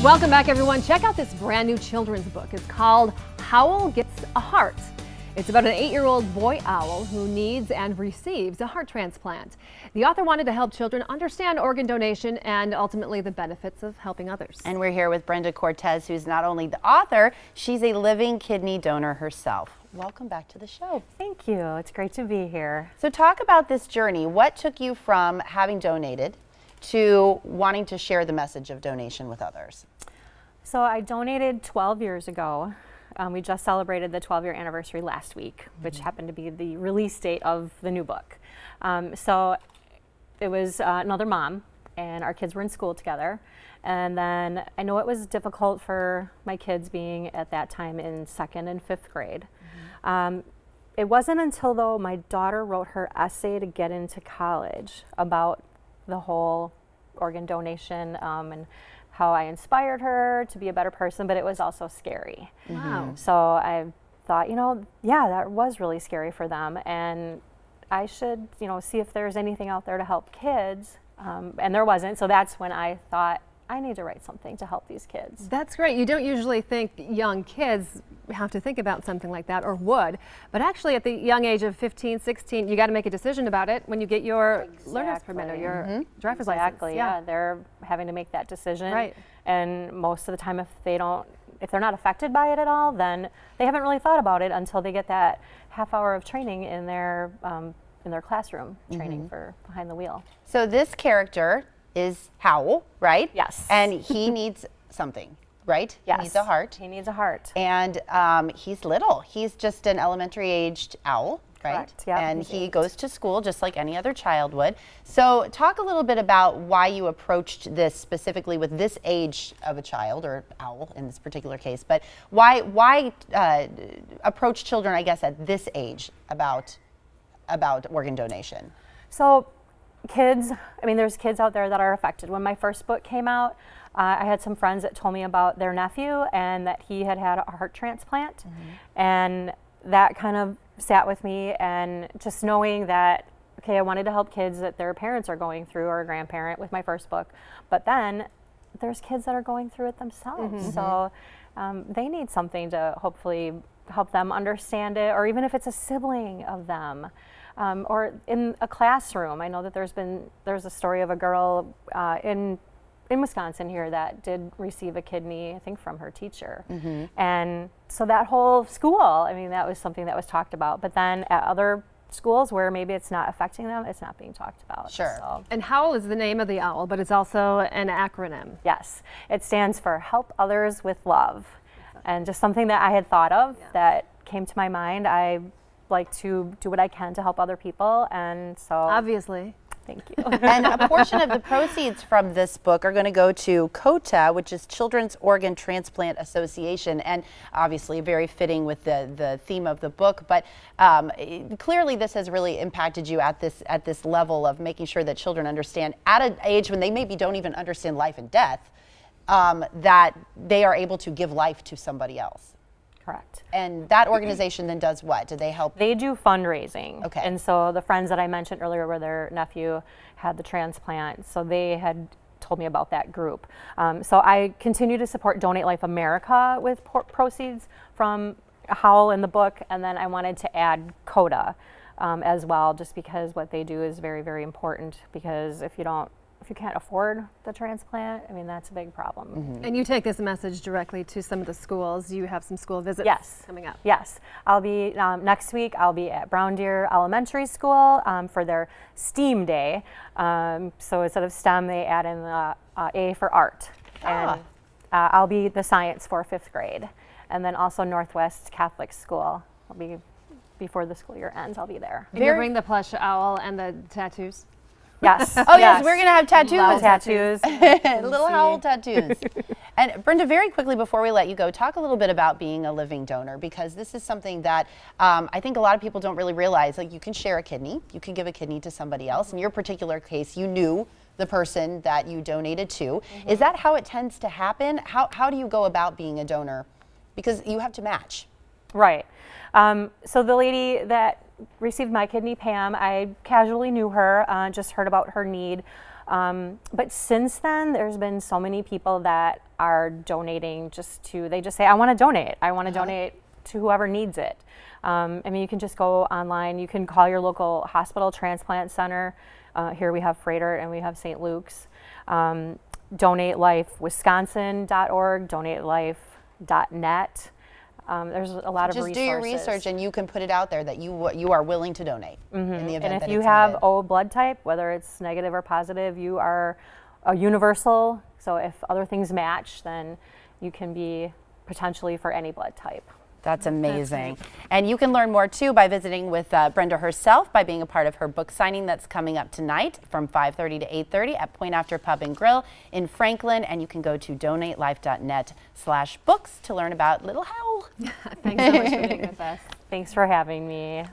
Welcome back, everyone. Check out this brand new children's book. It's called Howl Gets a Heart. It's about an 8-year-old boy owl who needs and receives a heart transplant. The author wanted to help children understand organ donation and ultimately the benefits of helping others. And we're here with Brenda Cortez, who's not only the author, she's a living kidney donor herself. Welcome back to the show. Thank you. It's great to be here. So talk about this journey. What took you from having donated to wanting to share the message of donation with others? So I donated 12 years ago. We just celebrated the 12-year anniversary last week, which happened to be the release date of the new book. So it was another mom, and our kids were in school together. And then I know it was difficult for my kids being at that time in 2nd and 5th grade. It wasn't until though my daughter wrote her essay to get into college about the whole organ donation and how I inspired her to be a better person, but it was also scary. Wow. So I thought, yeah, that was really scary for them, and I should, see if there's anything out there to help kids, and there wasn't, so that's when I thought, I need to write something to help these kids. That's great. You don't usually think young kids have to think about something like that, or would, but actually at the young age of 15, 16, you got to make a decision about it when you get your learner's permit or your driver's license. Exactly, yeah. They're having to make that decision. Right. And most of the time if they're not affected by it at all, then they haven't really thought about it until they get that half hour of training in their classroom training for behind the wheel. So this character is Howl, right? Yes. And he needs something, right? Yes. He needs a heart. He needs a heart. And he's little. He's just an elementary aged owl, right? Correct, yeah, And he's he 8. goes to school just like any other child would. So talk a little bit about why you approached this specifically with this age of a child, or owl in this particular case, but why approach children, I guess, at this age about organ donation? So kids, there's kids out there that are affected. When my first book came out, I had some friends that told me about their nephew and that he had had a heart transplant. And that kind of sat with me, and just knowing that, okay, I wanted to help kids that their parents are going through, or a grandparent with my first book, but then there's kids that are going through it themselves. So they need something to hopefully help them understand it, or even if it's a sibling of them. Or in a classroom. I know that there's a story of a girl in Wisconsin here that did receive a kidney, I think from her teacher. And so that whole school, that was something that was talked about. But then at other schools where maybe it's not affecting them, it's not being talked about. Sure. So. And Howl is the name of the owl, but it's also an acronym. Yes, it stands for Help Others with Love. And just something that I had thought of that came to my mind. I like to do what I can to help other people, and so Obviously. thank you. And a portion of the proceeds from this book are going to go to COTA, which is Children's Organ Transplant Association, and obviously very fitting with the theme of the book. But clearly, this has really impacted you at this level of making sure that children understand at an age when they maybe don't even understand life and death, that they are able to give life to somebody else. Correct. And that organization then does what? Do they help? They do fundraising. Okay. And so the friends that I mentioned earlier where their nephew had the transplant, so they had told me about that group. So I continue to support Donate Life America with proceeds from Howl in the book, and then I wanted to add COTA as well, just because what they do is very, very important, because if you can't afford the transplant, that's a big problem. And you take this message directly to some of the schools. You have some school visits coming up. Yes. I'll be, next week, I'll be at Brown Deer Elementary School for their STEAM Day. So instead of STEM, they add in the A for art. And I'll be the science for 5th grade. And then also Northwest Catholic School. I'll be, before the school year ends, I'll be there. And you bring the plush owl and the tattoos? Yes. Oh yes, we're gonna have tattoos. Love tattoos. Little Howl tattoos. And Brenda, very quickly before we let you go, talk a little bit about being a living donor, because this is something that I think a lot of people don't really realize. Like, you can share a kidney, you can give a kidney to somebody else. In your particular case, you knew the person that you donated to. Is that how it tends to happen? How do you go about being a donor? Because you have to match. Right. So the lady that received my kidney, Pam, I casually knew her, just heard about her need. But since then, there's been so many people that are donating they just say, I want to donate. I want to donate to whoever needs it. I mean, you can just go online. You can call your local hospital transplant center. Here we have Freighter and we have St. Luke's. DonateLifeWisconsin.org, DonateLife.net. There's a lot of Just resources. do your research and you can put it out there that you are willing to donate in the event And if that you it's have needed. O blood type, whether it's negative or positive, you are a universal. So if other things match, then you can be potentially for any blood type. That's amazing. And you can learn more too by visiting with Brenda herself, by being a part of her book signing that's coming up tonight from 5:30 to 8:30 at Point After Pub and Grill in Franklin. And you can go to donatelife.net/books to learn about Little Howl. Thanks so much for being with us. Thanks for having me.